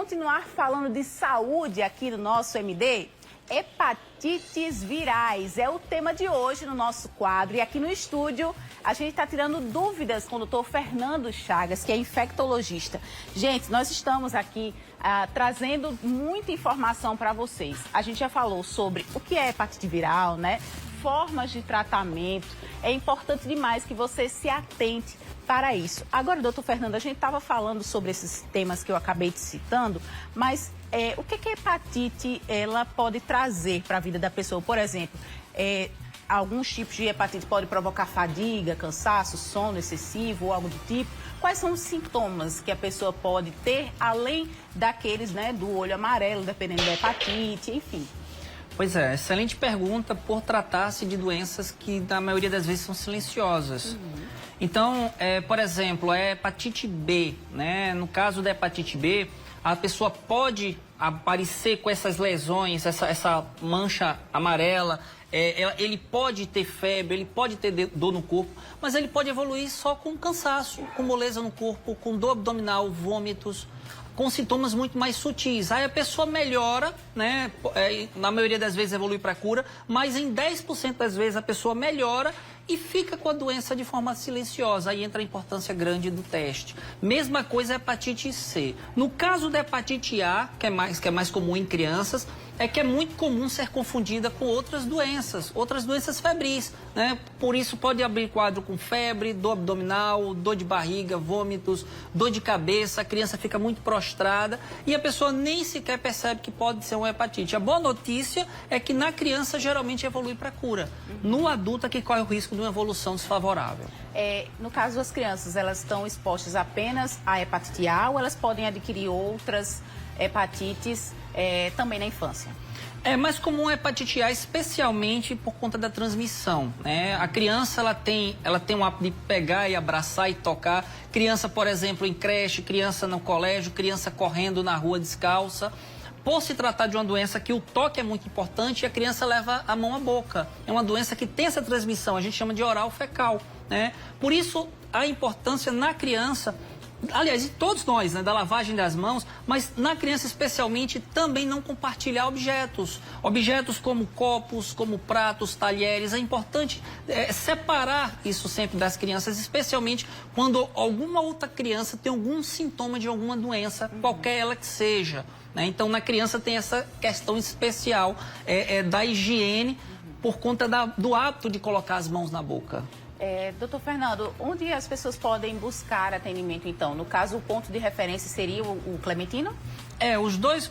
continuar falando de saúde aqui no nosso MD, hepatites virais é o tema de hoje no nosso quadro. E aqui no estúdio a gente está tirando dúvidas com o doutor Fernando Chagas, que é infectologista. Gente, nós estamos aqui trazendo muita informação para vocês. A gente já falou sobre o que é hepatite viral, né? Formas de tratamento. É importante demais que você se atente para isso. Agora, doutor Fernando, a gente estava falando sobre esses temas que eu acabei te citando, mas o que a hepatite ela pode trazer para a vida da pessoa? Por exemplo, alguns tipos de hepatite podem provocar fadiga, cansaço, sono excessivo ou algo do tipo. Quais são os sintomas que a pessoa pode ter, além daqueles, né, do olho amarelo, dependendo da hepatite, enfim? Pois é, excelente pergunta por tratar-se de doenças que, na maioria das vezes, são silenciosas. Então, por exemplo, a hepatite B, né? No caso da hepatite B, a pessoa pode aparecer com essas lesões, essa mancha amarela, ele pode ter febre, ele pode ter dor no corpo, mas ele pode evoluir só com cansaço, com moleza no corpo, com dor abdominal, vômitos, com sintomas muito mais sutis. Aí a pessoa melhora, né? Na maioria das vezes evolui para cura, mas em 10% das vezes a pessoa melhora e fica com a doença de forma silenciosa. Aí entra a importância grande do teste. Mesma coisa a hepatite C. No caso da hepatite A, que é mais comum em crianças, é que é muito comum ser confundida com outras doenças febris, né? Por isso pode abrir quadro com febre, dor abdominal, dor de barriga, vômitos, dor de cabeça, a criança fica muito prostrada e a pessoa nem sequer percebe que pode ser uma hepatite. A boa notícia é que na criança geralmente evolui para cura. No adulto é que corre o risco de uma evolução desfavorável. No caso das crianças, elas estão expostas apenas à hepatite A ou elas podem adquirir outras hepatites também na infância? É mais comum a hepatite A, especialmente por conta da transmissão, né? A criança, ela tem o hábito de pegar e abraçar e tocar. Criança, por exemplo, em creche, criança no colégio, criança correndo na rua descalça. Por se tratar de uma doença que o toque é muito importante, a criança leva a mão à boca. É uma doença que tem essa transmissão, a gente chama de oral fecal, né? Por isso, a importância na criança, aliás, e todos nós, né, da lavagem das mãos, mas na criança especialmente também não compartilhar objetos. Objetos como copos, como pratos, talheres. É importante separar isso sempre das crianças, especialmente quando alguma outra criança tem algum sintoma de alguma doença, qualquer ela que seja, né? Então, na criança tem essa questão especial da higiene por conta do hábito de colocar as mãos na boca. Doutor Fernando, onde as pessoas podem buscar atendimento, então? No caso, o ponto de referência seria o Clementino?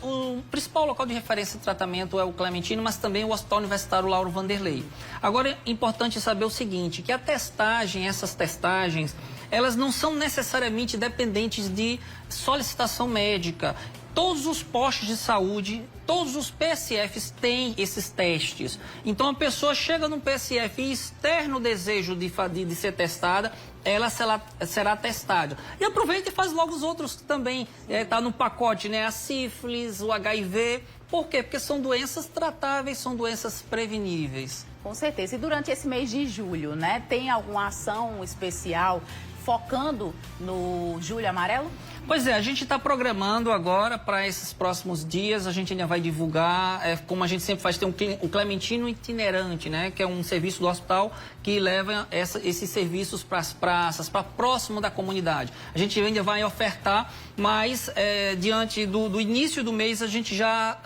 O principal local de referência de tratamento é o Clementino, mas também o Hospital Universitário Lauro Vanderlei. Agora, é importante saber o seguinte, que essas testagens, elas não são necessariamente dependentes de solicitação médica. Todos os postos de saúde, todos os PSFs têm esses testes. Então, a pessoa chega no PSF e externa o desejo de ser testada, ela será testada. E aproveita e faz logo os outros que também está no pacote, né? A sífilis, o HIV. Por quê? Porque são doenças tratáveis, são doenças preveníveis. Com certeza. E durante esse mês de julho, né? Tem alguma ação especial focando no Julho Amarelo? Pois é, a gente está programando agora para esses próximos dias, a gente ainda vai divulgar, como a gente sempre faz, tem o Clementino Itinerante, né? Que é um serviço do hospital que leva esses serviços para as praças, para próximo da comunidade. A gente ainda vai ofertar, mas diante do início do mês a gente já,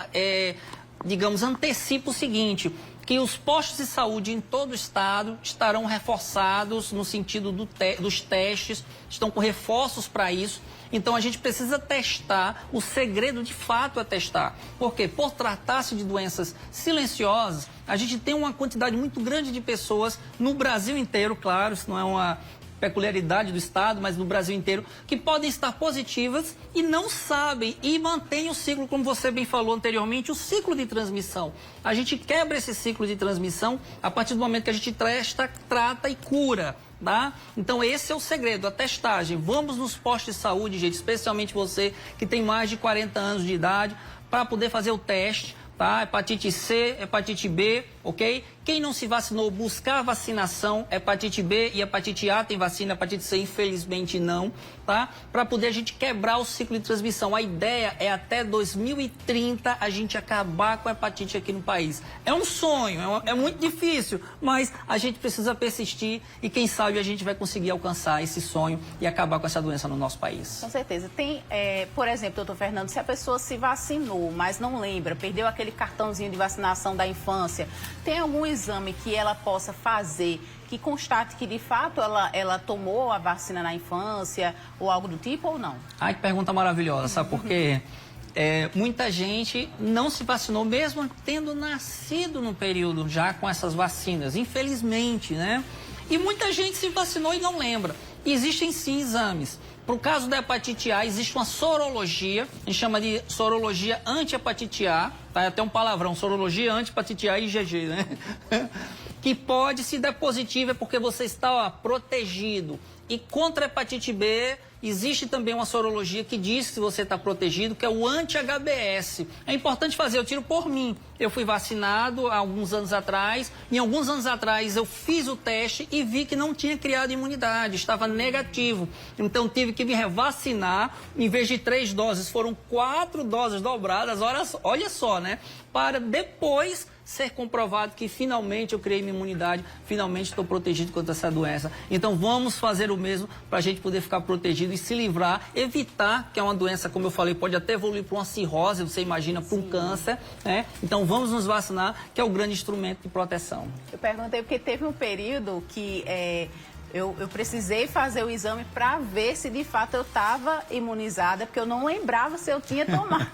digamos, antecipa o seguinte, que os postos de saúde em todo o estado estarão reforçados no sentido dos testes, estão com reforços para isso. Então, a gente precisa testar, o segredo de fato é testar. Por quê? Por tratar-se de doenças silenciosas, a gente tem uma quantidade muito grande de pessoas no Brasil inteiro, claro, isso não é uma peculiaridade do estado, mas no Brasil inteiro, que podem estar positivas e não sabem e mantêm o ciclo, como você bem falou anteriormente, o ciclo de transmissão. A gente quebra esse ciclo de transmissão a partir do momento que a gente testa, trata e cura. Tá? Então esse é o segredo, a testagem. Vamos nos postos de saúde, gente, especialmente você que tem mais de 40 anos de idade, para poder fazer o teste, tá? Hepatite C, hepatite B, ok? quem não se vacinou buscar vacinação, hepatite B e hepatite A tem vacina, hepatite C infelizmente não, tá? Para poder a gente quebrar o ciclo de transmissão. A ideia é até 2030 a gente acabar com a hepatite aqui no país. É um sonho, é muito difícil, mas a gente precisa persistir e quem sabe a gente vai conseguir alcançar esse sonho e acabar com essa doença no nosso país. Com certeza. Tem, por exemplo, doutor Fernando, se a pessoa se vacinou, mas não lembra, perdeu aquele cartãozinho de vacinação da infância, tem algum exame que ela possa fazer que constate que, de fato, ela tomou a vacina na infância ou algo do tipo ou não? Ai, que pergunta maravilhosa, sabe por quê? Muita gente não se vacinou, mesmo tendo nascido no período já com essas vacinas, infelizmente, né? E muita gente se vacinou e não lembra. Existem sim exames. Para o caso da hepatite A, existe uma sorologia, a gente chama de sorologia anti-hepatite A, tá? É até um palavrão, sorologia anti-hepatite A e IgG, né? Que pode, se der positivo, é porque você está protegido. E contra a hepatite B, existe também uma sorologia que diz que você está protegido, que é o anti-HBS. É importante fazer, eu tiro por mim. Eu fui vacinado há alguns anos atrás, e alguns anos atrás eu fiz o teste e vi que não tinha criado imunidade, estava negativo. Então tive que me revacinar, em vez de 3 doses, foram 4 doses dobradas, olha só, né? Para depois ser comprovado que finalmente eu criei minha imunidade, finalmente estou protegido contra essa doença. Então vamos fazer o mesmo para a gente poder ficar protegido e se livrar, evitar que é uma doença, como eu falei, pode até evoluir para uma cirrose, você imagina, para um câncer, né? Então vamos nos vacinar, que é o grande instrumento de proteção. Eu perguntei porque teve um período que eu precisei fazer o exame para ver se de fato eu estava imunizada, porque eu não lembrava se eu tinha tomado.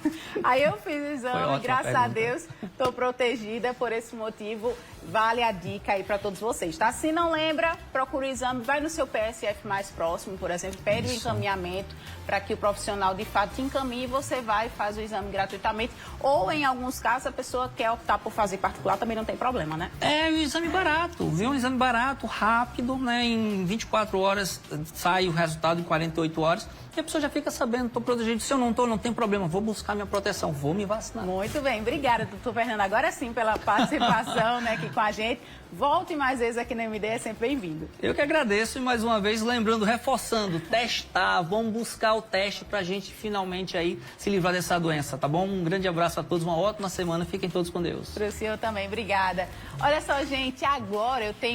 Aí eu fiz o exame, graças a Deus, estou protegida por esse motivo. Vale a dica aí para todos vocês, tá? Se não lembra, procura o exame, vai no seu PSF mais próximo, por exemplo, pede o encaminhamento para que o profissional de fato te encaminhe e você vai e faz o exame gratuitamente. Ou, em alguns casos, a pessoa quer optar por fazer particular, também não tem problema, né? É um exame barato, viu? Um exame barato, rápido, né? Em 24 horas sai o resultado, em 48 horas. E a pessoa já fica sabendo, estou protegido. Se eu não estou, não tem problema, vou buscar minha proteção, vou me vacinar. Muito bem, obrigada, doutor Fernando. Agora sim, pela participação né, aqui com a gente. Volte mais vezes aqui no MD, é sempre bem-vindo. Eu que agradeço e mais uma vez, lembrando, reforçando, testar, vamos buscar o teste para a gente finalmente aí se livrar dessa doença, tá bom? Um grande abraço a todos, uma ótima semana, fiquem todos com Deus. Para o senhor também, obrigada. Olha só, gente, agora eu tenho